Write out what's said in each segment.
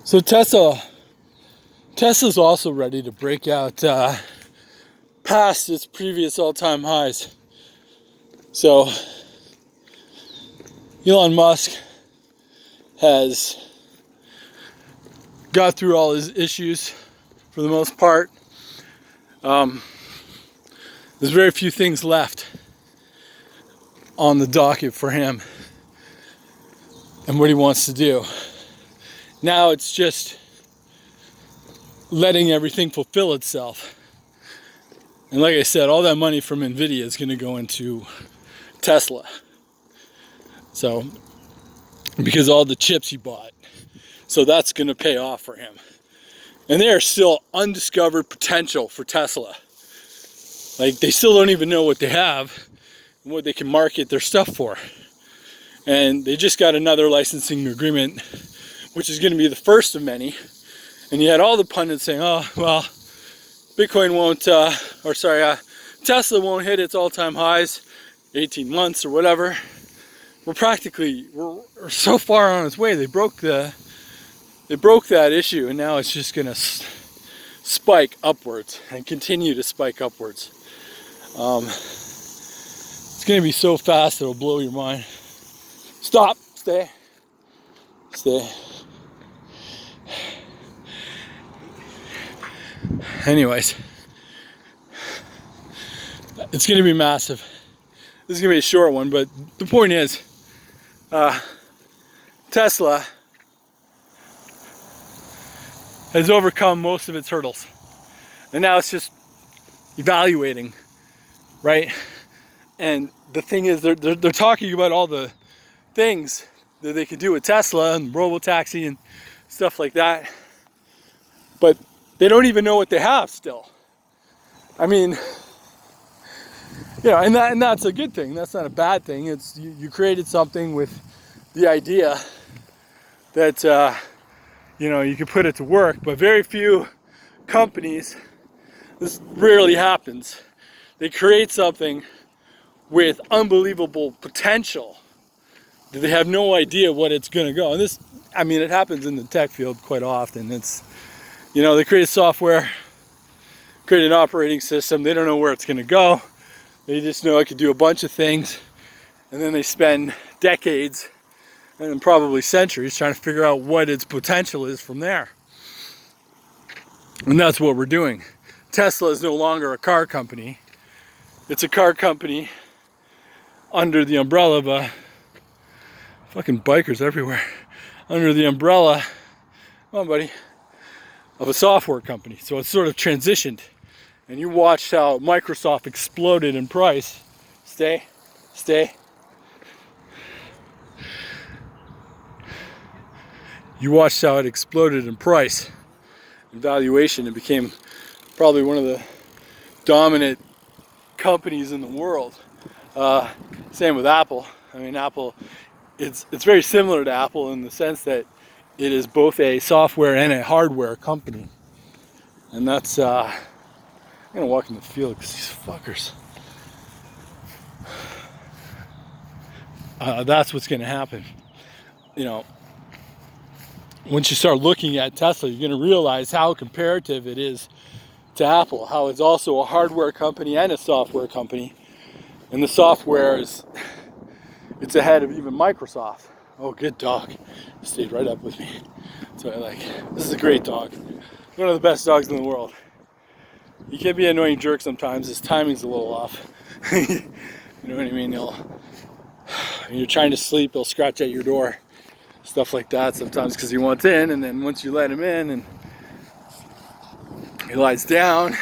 So Tesla's also ready to break out past its previous all-time highs. So Elon Musk has got through all his issues for the most part. There's very few things left on the docket for him and what he wants to do. Now it's just letting everything fulfill itself. And like I said, all that money from Nvidia is going to go into Tesla. So, because all the chips he bought. So that's going to pay off for him. And there are still undiscovered potential for Tesla. Like, they still don't even know what they have and what they can market their stuff for. And they just got another licensing agreement, which is going to be the first of many. And you had all the pundits saying, oh, well, Bitcoin won't, Tesla won't hit its all-time highs, 18 months or whatever. We're so far on its way. They broke that issue, and now it's just going to spike upwards and continue to spike upwards. It's going to be so fast it'll blow your mind. Stop. Stay. Anyways, it's going to be massive. This is going to be a short one, but the point is, Tesla has overcome most of its hurdles. And now it's just evaluating, right? And the thing is, they're talking about all the things that they could do with Tesla and robotaxi and stuff like that. But they don't even know what they have still. I mean, and that's a good thing. That's not a bad thing. It's you created something with the idea that you could put it to work. But very few companies, this rarely happens. They create something with unbelievable potential that they have no idea what it's going to go. And it happens in the tech field quite often. It's they create software, create an operating system. They don't know where it's going to go. They just know it could do a bunch of things. And then they spend decades and probably centuries trying to figure out what its potential is from there. And that's what we're doing. Tesla is no longer a car company. It's a car company under the umbrella of fucking bikers everywhere. Under the umbrella, come on buddy, of a software company. So it's sort of transitioned. And you watched how Microsoft exploded in price. Stay. You watched how it exploded in price and valuation. It became probably one of the dominant companies in the world. Same with Apple. I mean, Apple, it's very similar to Apple in the sense that it is both a software and a hardware company. And that's, I'm gonna walk in the field because these fuckers. That's what's gonna happen. Once you start looking at Tesla, you're gonna realize how comparative it is to Apple, how it's also a hardware company and a software company. And the software it's ahead of even Microsoft. Oh, good dog. Stayed right up with me. So this is a great dog. One of the best dogs in the world. He can be an annoying jerk sometimes. His timing's a little off. You know what I mean? When you're trying to sleep, he'll scratch at your door. Stuff like that sometimes because he wants in, and then once you let him in and he lies down,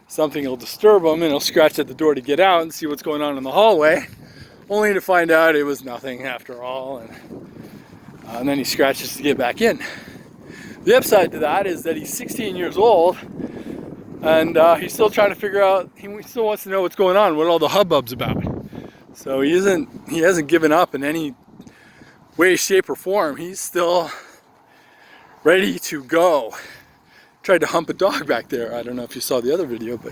something will disturb him and he'll scratch at the door to get out and see what's going on in the hallway, only to find out it was nothing after all, and then he scratches to get back in. The upside to that is that he's 16 years old and he's still trying to figure out, he still wants to know what's going on, what all the hubbub's about. So he hasn't given up in any way, shape, or form. He's still ready to go. Tried to hump a dog back there. I don't know if you saw the other video, but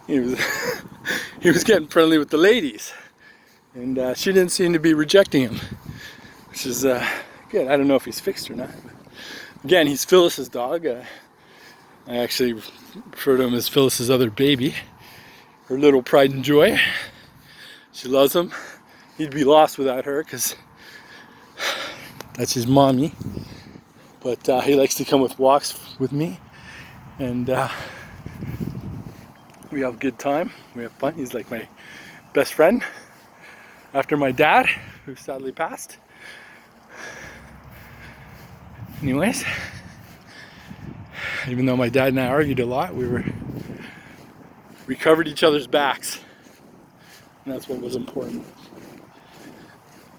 he was getting friendly with the ladies, and she didn't seem to be rejecting him, which is good. I don't know if he's fixed or not, but Again, he's Phyllis's dog. I actually refer to him as Phyllis's other baby, her little pride and joy. She loves him. He'd be lost without her because that's his mommy. But he likes to come with walks with me, and we have a good time. We have fun. He's like my best friend after my dad, who sadly passed. Anyways, even though my dad and I argued a lot, we covered each other's backs, and that's what was important.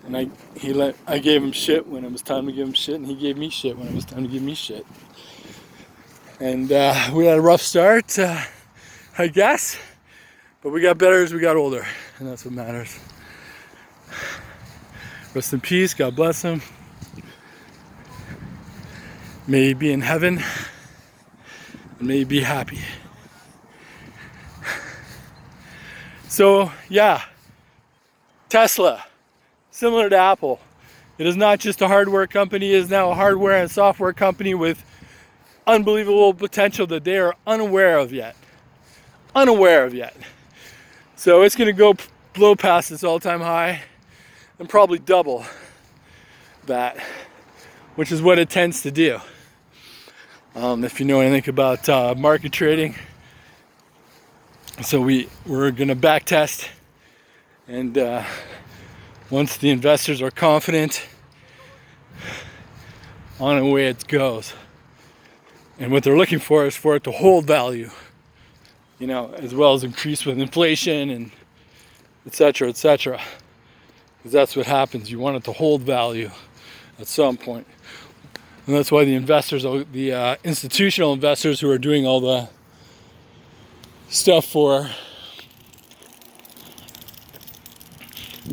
And I gave him shit when it was time to give him shit, and he gave me shit when it was time to give me shit. And we had a rough start, I guess, but we got better as we got older, and that's what matters. Rest in peace. God bless him. May he be in heaven, and may he be happy. So yeah, Tesla, similar to Apple, it is not just a hardware company, it is now a hardware and software company with unbelievable potential that they are unaware of yet. So it's going to blow past its all-time high and probably double that, which is what it tends to do. If you know anything about market trading. So we're going to back test, and once the investors are confident, on the way it goes. And what they're looking for is for it to hold value, you know, as well as increase with inflation and etc., etc. Because that's what happens. You want it to hold value at some point. And that's why the investors, the institutional investors who are doing all the stuff for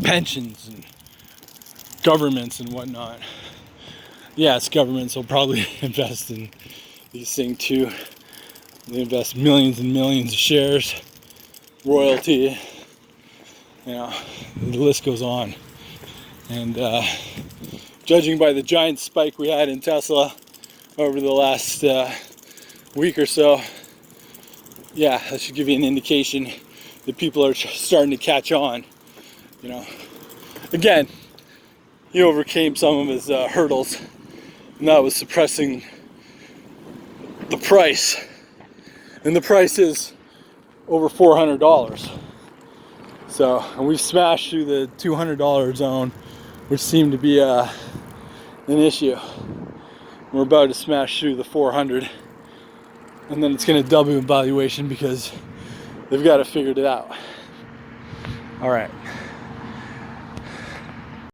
pensions and governments and whatnot. Yes, governments will probably invest in these things too. They invest millions and millions of shares, royalty, you know, the list goes on. And judging by the giant spike we had in Tesla over the last week or so, yeah, that should give you an indication that people are starting to catch on. You know, again, he overcame some of his hurdles, and that was suppressing the price. And the price is over $400. So, and we've smashed through the $200 zone, which seemed to be an issue. We're about to smash through the 400, and then it's going to double in valuation because they've got it figured it out. All right.